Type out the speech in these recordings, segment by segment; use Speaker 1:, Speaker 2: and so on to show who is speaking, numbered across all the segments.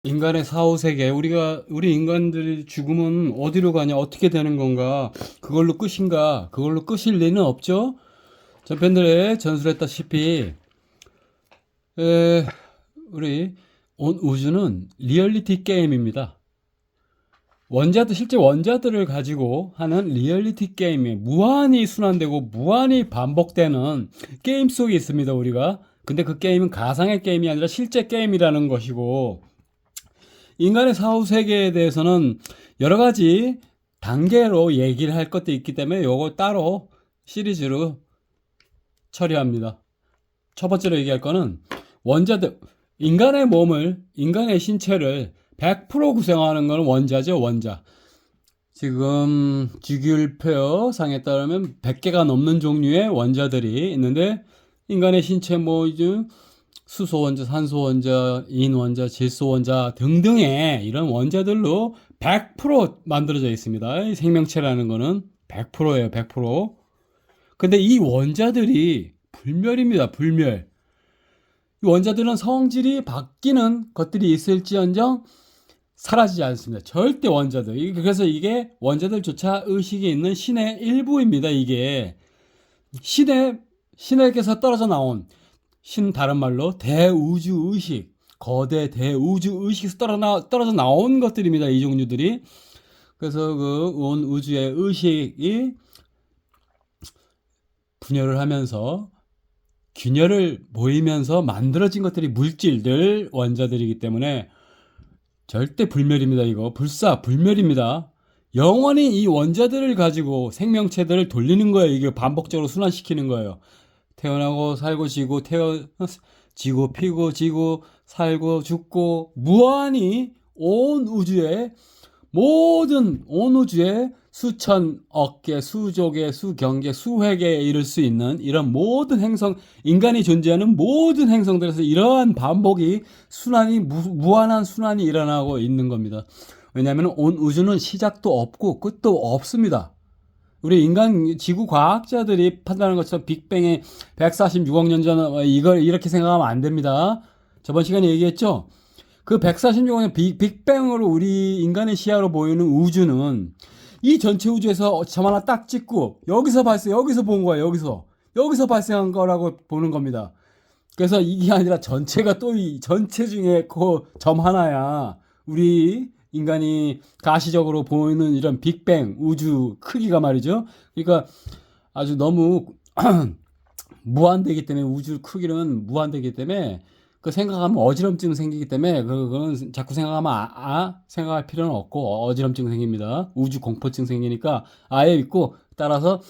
Speaker 1: 인간의 사후세계, 우리 인간들이 죽으면 어디로 가냐, 어떻게 되는 건가, 그걸로 끝인가, 그걸로 끝일 리는 없죠? 전편들에 전술했다시피, 에, 우리 온 우주는 리얼리티 게임입니다. 실제 원자들을 가지고 하는 리얼리티 게임이 무한히 순환되고 무한히 반복되는 게임 속에 있습니다, 우리가. 근데 그 게임은 가상의 게임이 아니라 실제 게임이라는 것이고, 인간의 사후 세계에 대해서는 여러 가지 단계로 얘기를 할 것도 있기 때문에 요거 따로 시리즈로 처리합니다. 첫 번째로 얘기할 거는 원자들, 인간의 신체를 100% 구성하는 것은 원자죠, 원자. 지금 주기율표 상에 따르면 100개가 넘는 종류의 원자들이 있는데, 인간의 신체 수소 원자, 산소 원자, 인 원자, 질소 원자 등등의 이런 원자들로 100% 만들어져 있습니다. 이 생명체라는 거는 100%예요, 100%. 근데 이 원자들이 불멸입니다, 불멸. 이 원자들은 성질이 바뀌는 것들이 있을지언정 사라지지 않습니다. 절대 원자들. 그래서 이게 원자들조차 의식이 있는 신의 일부입니다, 이게. 신에게서 떨어져 나온, 다른 말로 대우주의식, 거대 대우주의식에서 떨어져 나온 것들입니다, 이 종류들이. 그래서 그 온 우주의 의식이 분열을 하면서 균열을 보이면서 만들어진 것들이 물질들, 원자들이기 때문에 절대 불멸입니다. 이거 불멸입니다. 영원히 이 원자들을 가지고 생명체들을 돌리는 거예요. 이게 반복적으로 순환시키는 거예요. 태어나고 살고 지고 피고 지고 살고 죽고 무한히 온 우주의 수천억 개, 수조 개, 수경 개, 수회 개에 이를 수 있는 이런 모든 행성, 인간이 존재하는 모든 행성들에서 이러한 반복이 무한한 순환이 일어나고 있는 겁니다. 왜냐하면 온 우주는 시작도 없고 끝도 없습니다. 우리 지구 과학자들이 판단하는 것처럼 빅뱅의 146억 년 전, 이걸 이렇게 생각하면 안 됩니다. 저번 시간에 얘기했죠? 그 146억 년 빅뱅으로 우리 인간의 시야로 보이는 우주는 이 전체 우주에서 점 하나 딱 찍고 여기서 본 거예요. 여기서 발생한 거라고 보는 겁니다. 그래서 이게 아니라 전체가 전체 중에 그 점 하나야. 우리 인간이 가시적으로 보이는 이런 빅뱅 우주 크기가 말이죠. 그러니까 아주 너무 무한대기 때문에, 우주 크기는 무한대기 때문에 그 생각하면 어지럼증 생기기 때문에 그건 자꾸 생각할 필요는 없고 어지럼증 생깁니다. 우주 공포증 생기니까 아예 있고, 따라서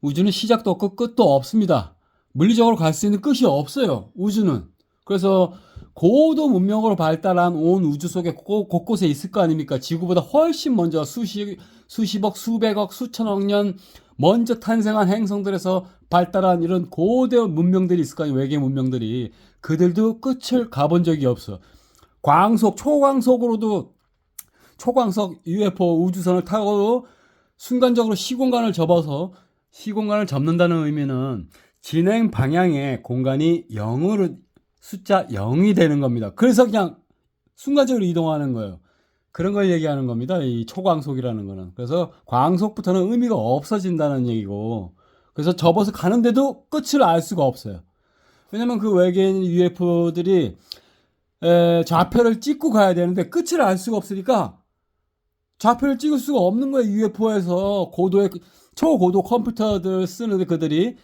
Speaker 1: 우주는 시작도 없고 끝도 없습니다. 물리적으로 갈 수 있는 끝이 없어요, 우주는. 그래서 고도 문명으로 발달한 온 우주 속에 곳곳에 있을 거 아닙니까? 지구보다 훨씬 먼저 수십억, 수백억, 수천억 년 먼저 탄생한 행성들에서 발달한 이런 고대한 문명들이 있을 거 아니에요, 외계 문명들이. 그들도 끝을 가본 적이 없어. 초광석 UFO 우주선을 타고 순간적으로 시공간을 접는다는 의미는 진행 방향의 공간이 0으로, 숫자 0이 되는 겁니다. 그래서 그냥 순간적으로 이동하는 거예요. 그런 걸 얘기하는 겁니다, 이 초광속이라는 거는. 그래서 광속부터는 의미가 없어진다는 얘기고, 그래서 접어서 가는데도 끝을 알 수가 없어요. 왜냐면 그 외계인 UFO들이 좌표를 찍고 가야 되는데 끝을 알 수가 없으니까 좌표를 찍을 수가 없는 거예요. UFO에서 초고도 컴퓨터들 쓰는데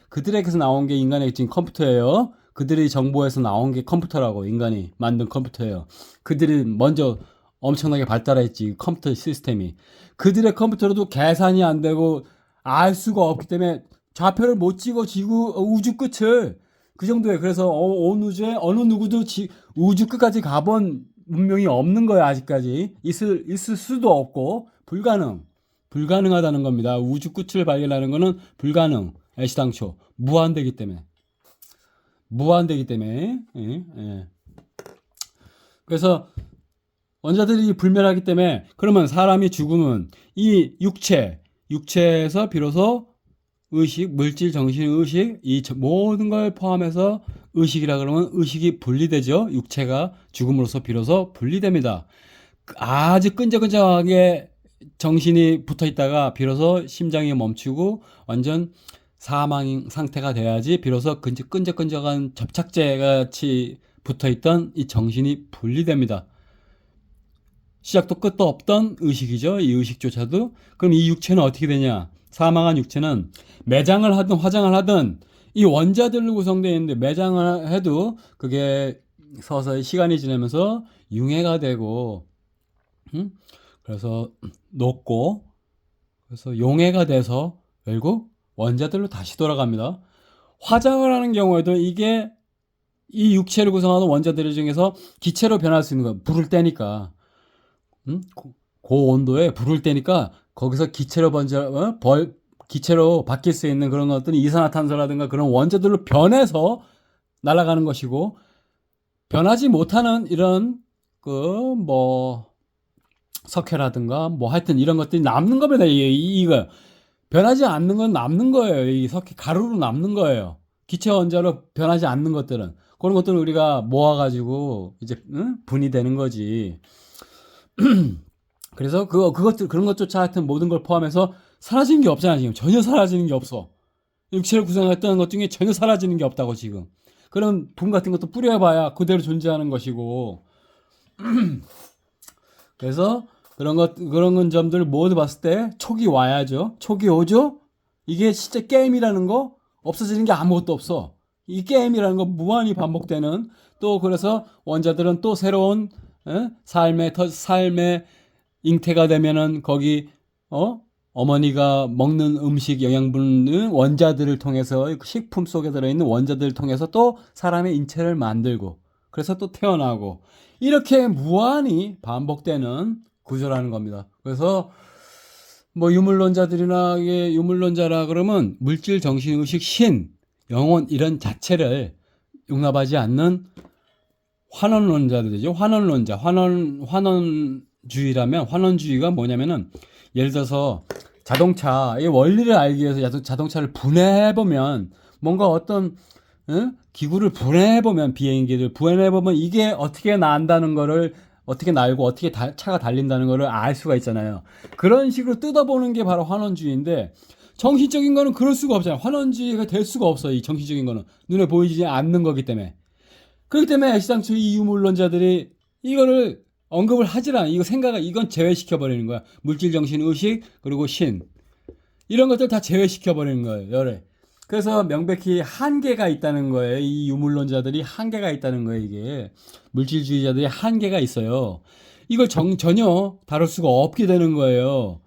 Speaker 1: 그들에게서 나온 게 인간의 지금 컴퓨터예요. 그들의 정보에서 나온 게 컴퓨터라고, 인간이 만든 컴퓨터예요. 그들이 먼저 엄청나게 발달했지, 컴퓨터 시스템이. 그들의 컴퓨터로도 계산이 안 되고 알 수가 없기 때문에 좌표를 못 찍어 우주 끝을. 그 정도에. 그래서 온 우주에 어느 누구도 우주 끝까지 가본 문명이 없는 거예요, 아직까지. 있을 수도 없고 불가능하다는 겁니다. 우주 끝을 발견하는 거는 불가능. 애시당초 무한대기 때문에. 예. 그래서 원자들이 불멸하기 때문에, 그러면 사람이 죽으면 이 육체에서 비로소 의식, 물질, 정신, 의식, 이 모든 걸 포함해서 의식이라 그러면 의식이 분리되죠. 육체가 죽음으로써 비로소 분리됩니다. 아주 끈적끈적하게 정신이 붙어 있다가 비로소 심장이 멈추고 완전 사망 상태가 돼야지 비로소 끈적끈적한 접착제 같이 붙어 있던 이 정신이 분리됩니다. 시작도 끝도 없던 의식이죠. 이 의식조차도. 그럼 이 육체는 어떻게 되냐? 사망한 육체는 매장을 하든 화장을 하든 이 원자들로 구성되어 있는데 매장을 해도 그게 서서히 시간이 지나면서 융해가 되고 그래서 녹고 그래서 용해가 돼서 결국 원자들로 다시 돌아갑니다. 화장을 하는 경우에도 이게 이 육체를 구성하는 원자들 중에서 기체로 변할 수 있는 거야. 불을 떼니까. 고온도에 불을 떼니까 거기서 기체로 바뀔 수 있는 그런 것들이 이산화탄소라든가 그런 원자들로 변해서 날아가는 것이고, 변하지 못하는 이런 석회라든가 하여튼 이런 것들이 남는 겁니다. 이거 변하지 않는 건 남는 거예요. 이 석회 가루로 남는 거예요. 기체 원자로 변하지 않는 것들은 그런 것들은 우리가 모아가지고 이제 분이 되는 거지. 그래서 그런 것조차 하여튼 모든 걸 포함해서 사라지는 게 없잖아. 지금 전혀 사라지는 게 없어. 육체를 구성했던 것 중에 전혀 사라지는 게 없다고. 지금 그런 분 같은 것도 뿌려봐야 그대로 존재하는 것이고. 그래서 그런 점들을 모두 봤을 때 촉이 와야죠. 촉이 오죠. 이게 진짜 게임이라는 거, 없어지는 게 아무것도 없어. 이 게임이라는 거 무한히 반복되는, 또 그래서 원자들은 또 새로운 삶의 잉태가 되면은 거기 어머니가 먹는 음식 영양분은 원자들을 통해서, 식품 속에 들어있는 원자들을 통해서 또 사람의 인체를 만들고, 그래서 또 태어나고, 이렇게 무한히 반복되는 구조라는 겁니다. 그래서 유물론자들이나, 이게 유물론자라 그러면 물질, 정신, 의식, 신, 영혼 이런 자체를 용납하지 않는 환원론자들이죠. 환원론자. 환원주의라면, 환원주의가 뭐냐면은, 예를 들어서 자동차의 원리를 알기 위해서 자동차를 분해해보면, 뭔가 어떤 기구를 분해해보면, 비행기를 분해해보면 이게 어떻게 난다는 거를, 어떻게 날고 어떻게 차가 달린다는 거를 알 수가 있잖아요. 그런 식으로 뜯어보는 게 바로 환원주의인데, 정신적인 거는 그럴 수가 없잖아요. 환원주의가 될 수가 없어요. 이 정신적인 거는 눈에 보이지 않는 거기 때문에. 그렇기 때문에 애시당초 이 유물론자들이 이거를 언급을 하질 않아. 이건 제외시켜버리는 거야. 물질, 정신, 의식, 그리고 신. 이런 것들 다 제외시켜버리는 거예요. 그래서 명백히 한계가 있다는 거예요. 이 유물론자들이 한계가 있다는 거예요. 이게 물질주의자들이 한계가 있어요. 이걸 전혀 다룰 수가 없게 되는 거예요.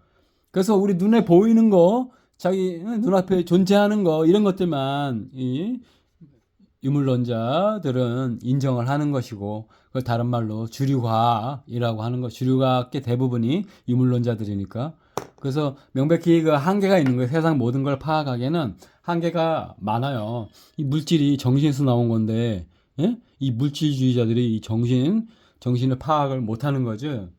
Speaker 1: 그래서 우리 눈에 보이는 거, 자기 눈앞에 존재하는 거, 이런 것들만 이 유물론자들은 인정을 하는 것이고, 그걸 다른 말로 주류과학이라고 하는 거. 주류과학의 대부분이 유물론자들이니까. 그래서 명백히 그 한계가 있는 거예요. 세상 모든 걸 파악하기에는 한계가 많아요. 이 물질이 정신에서 나온 건데, 이 물질주의자들이 이 정신을 파악을 못하는 거죠.